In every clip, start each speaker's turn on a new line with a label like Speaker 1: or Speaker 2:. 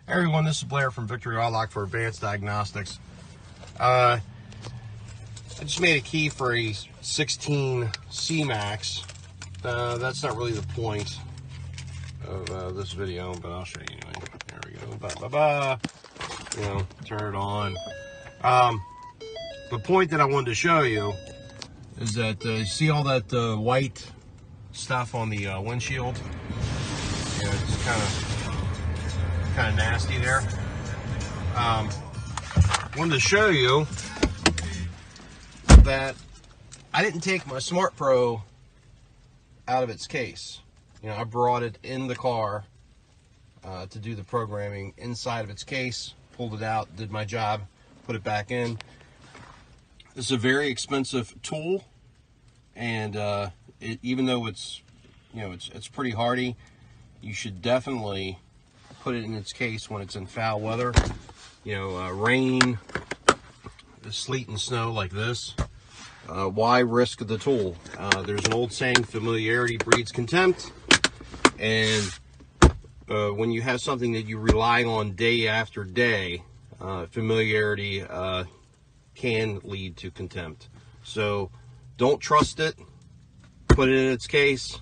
Speaker 1: Hey everyone, this is Blair from Victory Auto Lock for Advanced Diagnostics. I just made a key for a 16 C-Max. That's not really the point of this video, but I'll show you anyway. There we go. Ba-ba-ba. You know, turn it on. The point that I wanted to show you is that you see all that white stuff on the windshield? Yeah, it's kind of nasty there. Wanted to show you that I didn't take my Smart Pro out of its case. You know, I brought it in the car to do the programming inside of its case, pulled it out, did my job, put it back in. This is a very expensive tool, and even though it's, you know, it's pretty hardy, you should definitely put it in its case when it's in foul weather. You know, rain, sleet and snow like this. Why risk the tool? There's an old saying, familiarity breeds contempt. And when you have something that you rely on day after day, familiarity can lead to contempt. So don't trust it. Put it in its case.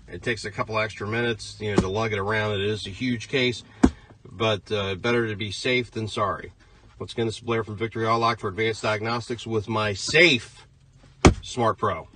Speaker 1: It takes a couple extra minutes, you know, to lug it around. It is a huge case, but better to be safe than sorry. Once again, this is Blair from Victory Auto Lock for Advanced Diagnostics with my safe Smart Pro.